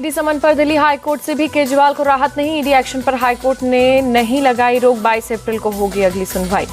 ED समन पर Delhi high court से भी केजरीवाल को राहत नहीं। ईडी एक्शन पर हाईकोर्ट ने नहीं लगाई रोक। 22 अप्रैल को होगी अगली सुनवाई।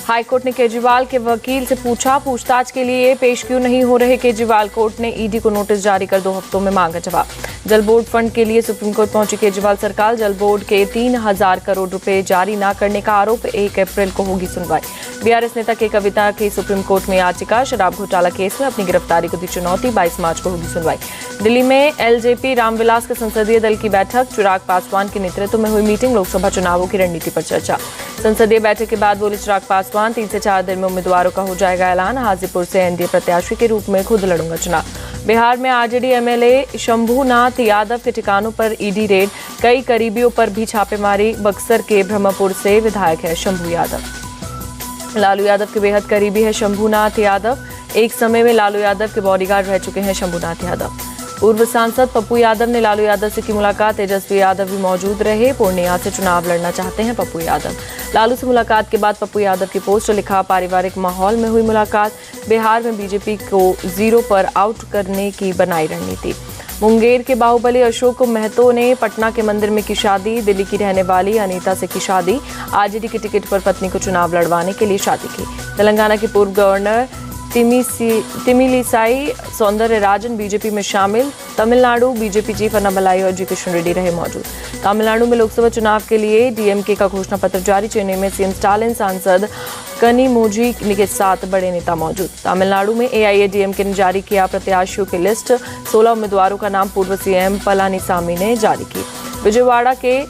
हाईकोर्ट ने केजरीवाल के वकील से पूछा, पूछताछ के लिए पेश क्यों नहीं हो रहे केजरीवाल। कोर्ट ने ईडी को नोटिस जारी कर 2 हफ्तों में मांगा जवाब। जल बोर्ड फंड के लिए सुप्रीम कोर्ट पहुंची केजरीवाल सरकार। जल बोर्ड के 3000 करोड़ रुपए जारी न करने का आरोप। 1 अप्रैल को होगी सुनवाई। बीआरएस नेता के कविता की सुप्रीम कोर्ट में याचिका। शराब घोटाला केस में अपनी गिरफ्तारी को दी चुनौती। 22 मार्च को होगी सुनवाई। दिल्ली में एलजेपी रामविलास के संसदीय दल की बैठक। चिराग पासवान के नेतृत्व में हुई मीटिंग। लोकसभा चुनावों की रणनीति पर चर्चा। संसदीय बैठक के बाद बोले चिराग पासवान, 3 से 4 दिन में उम्मीदवारों का हो जाएगा ऐलान। हाजीपुर से एनडीए प्रत्याशी के रूप में खुद लड़ूंगा चुनाव। बिहार में आरजेडी एमएलए शंभूनाथ यादव के ठिकानों पर ईडी रेड। कई करीबियों पर भी छापेमारी। बक्सर के ब्रह्मपुर से विधायक है शंभू यादव। लालू यादव के बेहद करीबी है शंभूनाथ यादव। एक समय में लालू यादव के बॉडीगार्ड रह चुके हैं शंभूनाथ यादव। पूर्व सांसद पप्पू यादव ने लालू यादव से की मुलाकात। तेजस्वी यादव भी मौजूद रहे। पूर्णिया से चुनाव लड़ना चाहते हैं पप्पू यादव। लालू से मुलाकात के बाद पप्पू यादव की पोस्ट लिखा, पारिवारिक माहौल में हुई मुलाकात। बिहार में बीजेपी को 0 पर आउट करने की बनाई रणनीति। मुंगेर के बाहुबली अशोक महतो ने पटना के मंदिर में की शादी। दिल्ली की रहने वाली अनीता से की शादी। आरजेडी की टिकट पर पत्नी को चुनाव लड़वाने के लिए शादी की। तेलंगाना के पूर्व गवर्नर तिमिलिसाई सौंदरराजन बीजेपी में शामिल। तमिलनाडु बीजेपी चीफ अन्नामलाई और जी किशन रेड्डी रहे मौजूद। तमिलनाडु में लोकसभा चुनाव के लिए डीएमके का घोषणा पत्र जारी। चेन्नई में सीएम स्टालिन, सांसद कनिमोझी के साथ बड़े नेता मौजूद। तमिलनाडु में एआईएडीएमके ने जारी किया प्रत्याशियों की लिस्ट। 16 उम्मीदवारों का नाम पूर्व सीएम पलानीसामी ने जारी की। विजयवाड़ा के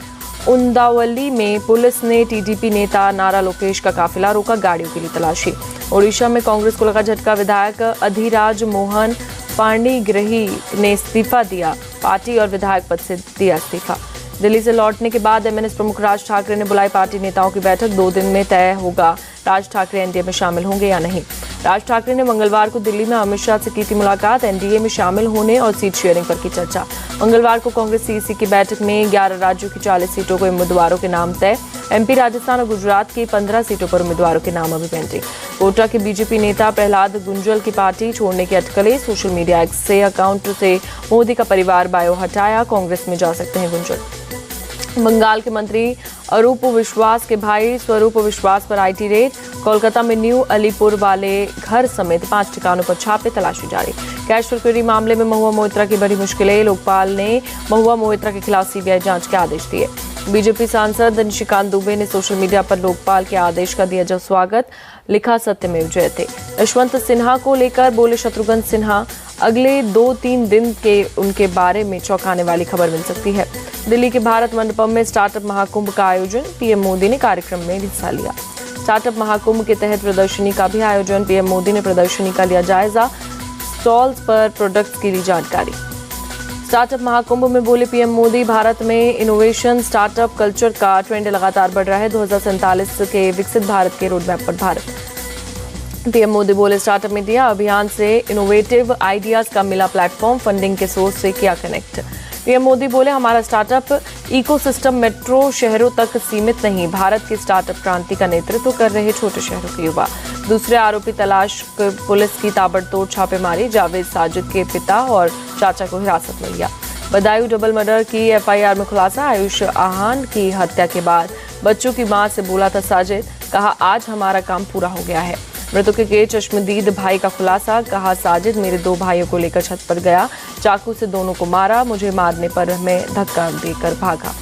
उंदावली में पुलिस ने टीडीपी नेता नारा लोकेश का काफिला रोका। गाड़ियों के लिए तलाशी। ओडिशा में कांग्रेस को लगा झटका। विधायक अधिराज मोहन पाणिग्रही ने इस्तीफा दिया। पार्टी और विधायक पद से दिया इस्तीफा। दिल्ली से लौटने के बाद एमएनएस प्रमुख राज ठाकरे ने बुलाई पार्टी नेताओं की बैठक। 2 दिन में तय होगा राज ठाकरे एनडीए में शामिल होंगे या नहीं। राज ठाकरे ने मंगलवार को दिल्ली में अमित शाह से की थी मुलाकात। एनडीए में शामिल होने और सीट शेयरिंग पर की चर्चा। मंगलवार को कांग्रेस सीईसी की बैठक में 11 राज्यों की 40 सीटों के उम्मीदवारों के नाम तय। एमपी, राजस्थान और गुजरात की 15 सीटों पर उम्मीदवारों के नाम अभी पेंडिंग। कोटा के बीजेपी नेता प्रहलाद गुंजल की पार्टी छोड़ने की अटकलें। सोशल मीडिया एक्स से अकाउंट से मोदी का परिवार बायो हटाया। कांग्रेस में जा सकते हैं गुंजल। बंगाल के मंत्री अरूप विश्वास के भाई स्वरूप विश्वास पर आईटी रेड। कोलकाता में न्यू अलीपुर वाले घर समेत 5 ठिकानों पर छापे, तलाशी जारी। कैश चोरी मामले में महुआ मोइत्रा की बड़ी मुश्किलें। लोकपाल ने महुआ मोइत्रा के खिलाफ सीबीआई जांच के आदेश दिए। बीजेपी सांसद निशिकांत दुबे ने सोशल मीडिया पर लोकपाल के आदेश का दिया जब स्वागत। लिखा, सत्यमेव जयते। यशवंत सिन्हा को लेकर बोले शत्रुघ्न सिन्हा, अगले 2-3 दिन के उनके बारे में चौंकाने वाली खबर मिल सकती है। दिल्ली के भारत मंडपम में स्टार्टअप महाकुंभ का आयोजन। पीएम मोदी ने कार्यक्रम में हिस्सा लिया। स्टार्टअप महाकुंभ के तहत प्रदर्शनी का भी आयोजन। पीएम मोदी ने प्रदर्शनी का लिया जायजा। स्टॉल्स पर प्रोडक्ट्स की दी जानकारी। स्टार्टअप महाकुंभ में बोले पीएम मोदी, भारत में इनोवेशन स्टार्टअप कल्चर का ट्रेंड लगातार बढ़ रहा है। 2047 के विकसित भारत के रोडमैप पर भारत। पीएम मोदी बोले, स्टार्टअप इंडिया अभियान से इनोवेटिव आइडियाज का मिला प्लेटफॉर्म। फंडिंग के सोर्स से किया कनेक्ट। पीएम मोदी बोले, हमारा स्टार्टअप इकोसिस्टम मेट्रो शहरों तक सीमित नहीं। भारत की स्टार्टअप क्रांति का नेतृत्व कर रहे छोटे शहरों के युवा। दूसरे आरोपी तलाश पुलिस की ताबड़तोड़ छापेमारी। जावेद साजिद के पिता और चाचा को हिरासत में लिया। बदायूं डबल मर्डर की एफआईआर में खुलासा। आयुष आहान की हत्या के बाद बच्चों की मां से बोला था साजिद, कहा आज हमारा काम पूरा हो गया है। मृतकों के चश्मदीद भाई का खुलासा। कहा साजिद मेरे 2 भाइयों को लेकर छत पर गया। चाकू से दोनों को मारा। मुझे मारने पर मैं धक्का देकर भागा।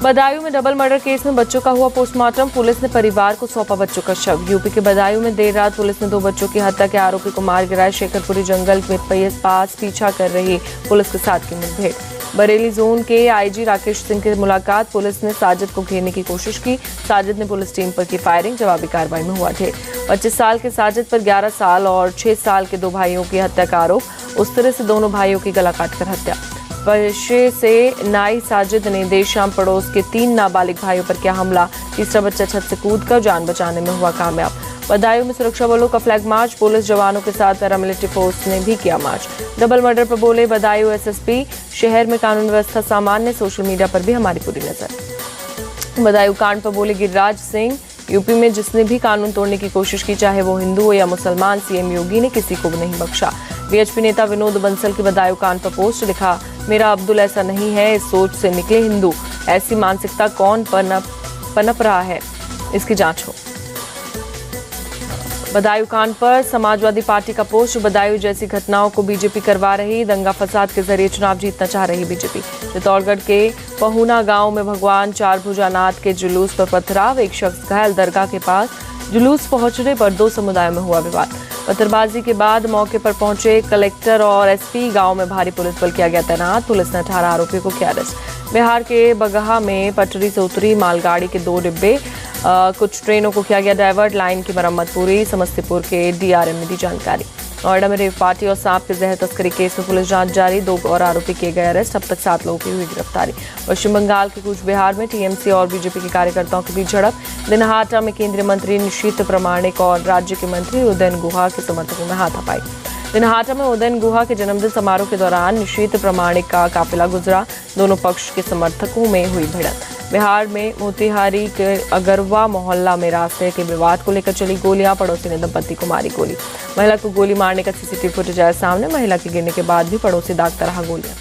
बदायूं में डबल मर्डर केस में बच्चों का हुआ पोस्टमार्टम। पुलिस ने परिवार को सौंपा बच्चों का शव। यूपी के बदायूं में देर रात पुलिस ने 2 बच्चों की हत्या के आरोपी को मार गिराया। शेखरपुरी जंगल में पास पीछा कर रही पुलिस के साथ की मुठभेड़। बरेली जोन के आईजी राकेश सिंह की मुलाकात। पुलिस ने साजिद को घेरने की कोशिश की। साजिद ने पुलिस टीम पर की फायरिंग। जवाबी कार्रवाई में हुआ ढेर। 25 साल के साजिद पर 11 साल और 6 साल के 2 भाइयों की हत्या का आरोप। उस तरह से दोनों भाइयों की गला काटकर हत्या। पेशे से नाई साजिद ने देर शाम पड़ोस के 3 नाबालिग भाइयों पर किया हमला। तीसरा बच्चा छत से कूदकर जान बचाने में हुआ कामयाब। बदायूं में सुरक्षा बलों का फ्लैग मार्च। पुलिस जवानों के साथ पैरामिलिट्री फोर्स ने भी किया मार्च। डबल मर्डर पर बोले बदायूं एसएसपी, शहर में कानून व्यवस्था सामान्य। सोशल मीडिया पर भी हमारी पूरी नजर। बदायूं कांड पर बोले गिरिराज सिंह, यूपी में जिसने भी कानून तोड़ने की कोशिश की, चाहे वो हिंदू हो या मुसलमान, सीएम योगी ने किसी को नहीं बख्शा। बीएचपी नेता विनोद बंसल की बदायूं कांड पर पोस्ट। लिखा, मेरा अब्दुल ऐसा नहीं है, इस सोच से निकले हिंदू। ऐसी मानसिकता कौन पनप रहा है, इसकी जांच हो। बदायूं कांड पर समाजवादी पार्टी का पोस्ट, बदायूं जैसी घटनाओं को बीजेपी करवा रही, दंगा फसाद के जरिए चुनाव जीतना चाह रही बीजेपी। चित्तौड़गढ़ के पहुना गांव में भगवान चारभुजानाथ के जुलूस पर पथराव, एक शख्स घायल, दरगाह के पास जुलूस पहुंचने पर दो समुदायों में हुआ विवाद। पत्थरबाजी के बाद मौके पर पहुंचे कलेक्टर और एसपी, गांव में भारी पुलिस बल किया गया तैनात। पुलिस ने 18 आरोपियों को किया अरेस्ट। बिहार के बगहा में पटरी से उतरी मालगाड़ी के 2 डिब्बे, कुछ ट्रेनों को किया गया डायवर्ट, लाइन की मरम्मत पूरी। समस्तीपुर के डीआरएम ने दी जानकारी। नोएडा में रेव पार्टी और सांप के जहर तस्करी केस में पुलिस जांच जारी, 2 और आरोपी किए गए अरेस्ट। अब तक 7 लोगों की हुई गिरफ्तारी। पश्चिम बंगाल के कूच बिहार में टीएमसी और बीजेपी के कार्यकर्ताओं के बीच झड़प, दिनहाटा में केंद्रीय मंत्री निशीथ प्रामाणिक और राज्य के मंत्री उदयन गुहा के समर्थकों में हाथापाई। दिनहाटा में उदयन गुहा के जन्मदिन समारोह के दौरान निशीथ प्रामाणिक का काफिला गुजरा, दोनों पक्ष के समर्थकों में हुई भिड़ंत। बिहार में मोतिहारी के अगरवा मोहल्ला में रास्ते के विवाद को लेकर चली गोलियां, पड़ोसी ने दंपति को मारी गोली। महिला को गोली मारने का सीसीटीवी फुटेज आया सामने, महिला के गिरने के बाद भी पड़ोसी दागता रहा गोलियां।